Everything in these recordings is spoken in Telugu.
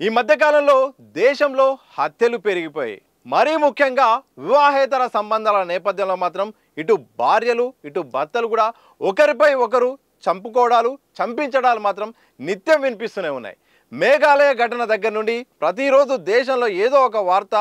ఈ మధ్య కాలంలో దేశంలో హత్యలు పెరిగిపోయాయి. మరీ ముఖ్యంగా వివాహేతర సంబంధాల నేపథ్యంలో మాత్రం ఇటు భార్యలు ఇటు భర్తలు కూడా ఒకరిపై ఒకరు చంపుకోవడాలు చంపించడాలు మాత్రం నిత్యం వినిపిస్తూనే ఉన్నాయి. మేఘాలయ ఘటన దగ్గర నుండి ప్రతిరోజు దేశంలో ఏదో ఒక వార్త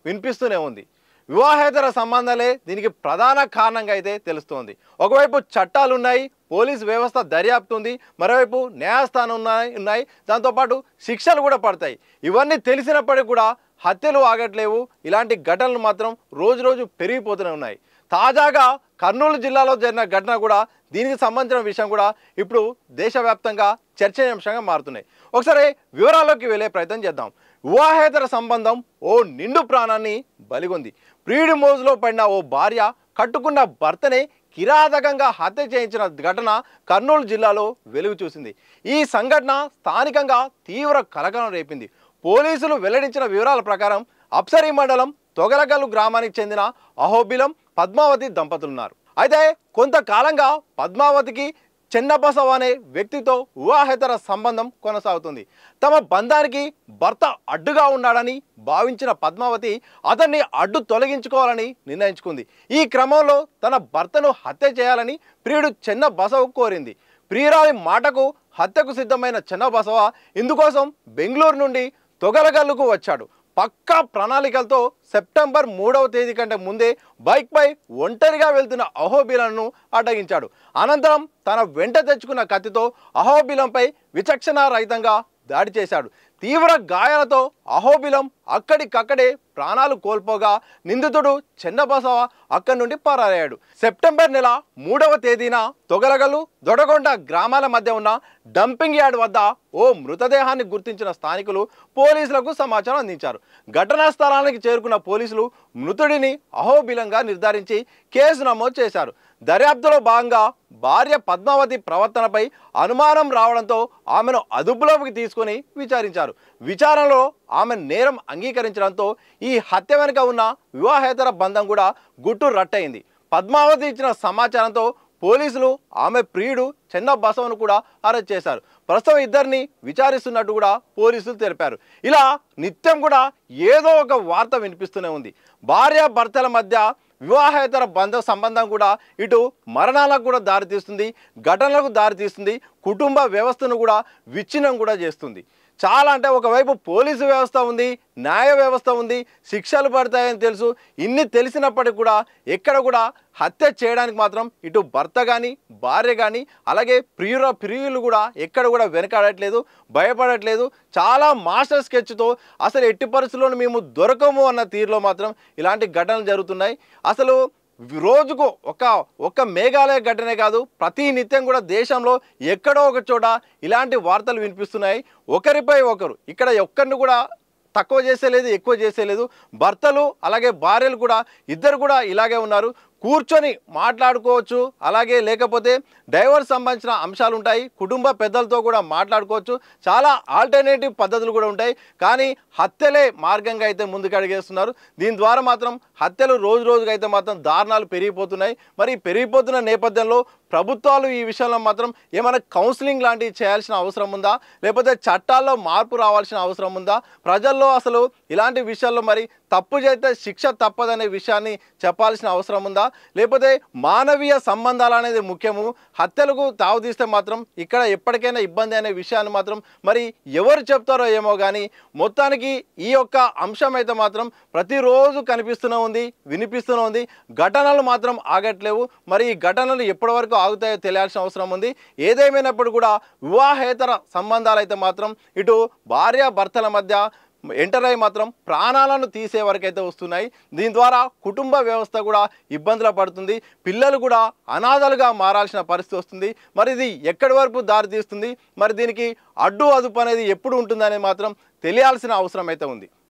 వినిపిస్తూనే ఉంది. వివాహేతర సంబంధాలే దీనికి ప్రధాన కారణంగా అయితే తెలుస్తోంది. ఒకవైపు చట్టాలు ఉన్నాయి, పోలీస్ వ్యవస్థ దర్యాప్తు ఉంది, మరోవైపు న్యాయస్థానం ఉన్నాయి, దాంతోపాటు శిక్షలు కూడా పడతాయి. ఇవన్నీ తెలిసినప్పటికీ కూడా హత్యలు ఆగట్లేవు. ఇలాంటి ఘటనలు మాత్రం రోజు రోజు పెరిగిపోతూనే ఉన్నాయి. తాజాగా కర్నూలు జిల్లాలో జరిగిన ఘటన కూడా దీనికి సంబంధించిన విషయం కూడా ఇప్పుడు దేశవ్యాప్తంగా చర్చనీయాంశంగా మారుతున్నాయి. ఒకసారి వివరాల్లోకి వెళ్ళే ప్రయత్నం చేద్దాం. వివాహేతర సంబంధం ఓ నిండు ప్రాణాన్ని బలిగొంది. ప్రియుడి మోజులో పడిన ఓ భార్య కట్టుకున్న భర్తనే కిరాతకంగా హత్య చేయించిన ఘటన కర్నూలు జిల్లాలో వెలుగు చూసింది. ఈ సంఘటన స్థానికంగా తీవ్ర కలకలం రేపింది. పోలీసులు వెల్లడించిన వివరాల ప్రకారం అప్సరీ మండలం తొగలగల్లు గ్రామానికి చెందిన అహోబిలం పద్మావతి దంపతులున్నారు. అయితే కొంతకాలంగా పద్మావతికి చెన్నబసవ అనే వ్యక్తితో వివాహేతర సంబంధం కొనసాగుతుంది. తమ బంధానికి భర్త అడ్డుగా ఉన్నాడని భావించిన పద్మావతి అతన్ని అడ్డు తొలగించుకోవాలని నిర్ణయించుకుంది. ఈ క్రమంలో తన భర్తను హత్య చేయాలని ప్రియుడు చెన్నబసవ కోరింది. ప్రియురాలి మాటకు హత్యకు సిద్ధమైన చెన్నబసవ ఇందుకోసం బెంగళూరు నుండి తొగలగల్లుకు వచ్చాడు. పక్కా ప్రణాళికలతో సెప్టెంబర్ 3వ తేదీ కంటే ముందే బైక్పై ఒంటరిగా వెళ్తున్న అహోబిలంను అడ్డగించాడు. అనంతరం తన వెంట తెచ్చుకున్న కత్తితో అహోబిలంపై విచక్షణారహితంగా దాడి చేశాడు. తీవ్ర గాయాలతో అహోబిలం అక్కడికక్కడే ప్రాణాలు కోల్పోగా నిందితుడు చెన్నబసవ అక్కడి నుండి పరారయ్యాడు. సెప్టెంబర్ నెల 3వ తేదీన తొగలగల్లు దొడగొండ గ్రామాల మధ్య ఉన్న డంపింగ్ యార్డ్ వద్ద ఓ మృతదేహాన్ని గుర్తించిన స్థానికులు పోలీసులకు సమాచారం అందించారు. ఘటనా స్థలానికి చేరుకున్న పోలీసులు మృతుడిని అహోబిలంగా నిర్ధారించి కేసు నమోదు చేశారు. దర్యాప్తులో భాగంగా భార్య పద్మావతి ప్రవర్తనపై అనుమానం రావడంతో ఆమెను అదుపులోకి తీసుకుని విచారించారు. విచారణలో ఆమె నేరం అంగీకరించడంతో ఈ హత్య వెనుక ఉన్న వివాహేతర బంధం కూడా గుట్టు రట్టయింది. పద్మావతి ఇచ్చిన సమాచారంతో పోలీసులు ఆమె ప్రియుడు చెన్నబసవను కూడా అరెస్ట్ చేశారు. ప్రస్తుతం ఇద్దరిని విచారిస్తున్నట్టు కూడా పోలీసులు తెలిపారు. ఇలా నిత్యం కూడా ఏదో ఒక వార్త వినిపిస్తూనే ఉంది. భార్య భర్తల మధ్య వివాహేతర సంబంధం కూడా ఇటు మరణాలకు కూడా దారితీస్తుంది, ఘటనలకు దారితీస్తుంది, కుటుంబ వ్యవస్థను కూడా విచ్ఛిన్నం కూడా చేస్తుంది. చాలా అంటే ఒకవైపు పోలీసు వ్యవస్థ ఉంది, న్యాయ వ్యవస్థ ఉంది, శిక్షలు పడతాయని తెలుసు. ఇన్ని తెలిసినప్పటికీ కూడా ఎక్కడ కూడా హత్య చేయడానికి మాత్రం ఇటు భర్త కానీ భార్య కానీ అలాగే ప్రియులు కూడా ఎక్కడ కూడా వెనకాడట్లేదు, భయపడట్లేదు. చాలా మాస్టర్ స్కెచ్తో అసలు ఎట్టి పరిస్థితుల్లోనూ మేము దొరకము అన్న తీరులో మాత్రం ఇలాంటి ఘటనలు జరుగుతున్నాయి. అసలు రోజుకు ఒక మేఘాలయ ఘటనే కాదు, ప్రతి నిత్యం కూడా దేశంలో ఎక్కడో ఒక చోట ఇలాంటి వార్తలు వినిపిస్తున్నాయి. ఒకరిపై ఒకరు ఇక్కడ ఒక్కరిని కూడా తక్కువ చేసేలేదు, ఎక్కువ చేసేలేదు. భర్తలు అలాగే భార్యలు కూడా ఇద్దరు కూడా ఇలాగే ఉన్నారు. కూర్చొని మాట్లాడుకోవచ్చు, అలాగే లేకపోతే డైవర్స్ సంబంధించిన అంశాలు ఉంటాయి, కుటుంబ పెద్దలతో కూడా మాట్లాడుకోవచ్చు. చాలా ఆల్టర్నేటివ్ పద్ధతులు కూడా ఉంటాయి. కానీ హత్యలే మార్గంగా అయితే ముందుకు అడిగేస్తున్నారు. దీని ద్వారా మాత్రం హత్యలు రోజు రోజుగా అయితే మాత్రం దారుణాలు పెరిగిపోతున్నాయి. మరి పెరిగిపోతున్న నేపథ్యంలో ప్రభుత్వాలు ఈ విషయంలో మాత్రం ఏమైనా కౌన్సిలింగ్ లాంటివి చేయాల్సిన అవసరం ఉందా, లేకపోతే చట్టాల్లో మార్పు రావాల్సిన అవసరం ఉందా, ప్రజల్లో అసలు ఇలాంటి విషయాల్లో మరి తప్పు చేస్తే శిక్ష తప్పదనే విషయాన్ని చెప్పాల్సిన అవసరం ఉందా, లేకపోతే మానవీయ సంబంధాలు అనేది ముఖ్యము, హత్యలకు తావుతీస్తే మాత్రం ఇక్కడ ఎప్పటికైనా ఇబ్బంది అనే విషయాన్ని మాత్రం మరి ఎవరు చెప్తారో ఏమో కానీ మొత్తానికి ఈ యొక్క అంశం అయితే మాత్రం ప్రతిరోజు కనిపిస్తూనే ఉంది, వినిపిస్తూనే ఉంది. ఘటనలు మాత్రం ఆగట్లేవు. మరి ఈ ఘటనలు ఎప్పటి వరకు ఆగుతాయో తెలియాల్సిన అవసరం ఉంది. ఏదేమైనప్పుడు కూడా వివాహేతర సంబంధాలు అయితే మాత్రం ఇటు భార్య భర్తల మధ్య ఎంటర్ అయ్యి మాత్రం ప్రాణాలను తీసే వరకు అయితే వస్తున్నాయి. దీని ద్వారా కుటుంబ వ్యవస్థ కూడా ఇబ్బందులు పడుతుంది. పిల్లలు కూడా అనాథలుగా మారాల్సిన పరిస్థితి వస్తుంది. మరి ఇది ఎక్కడి వరకు దారితీస్తుంది, మరి దీనికి అడ్డు అదుపు అనేది ఎప్పుడు ఉంటుందనేది మాత్రం తెలియాల్సిన అవసరం అయితే ఉంది.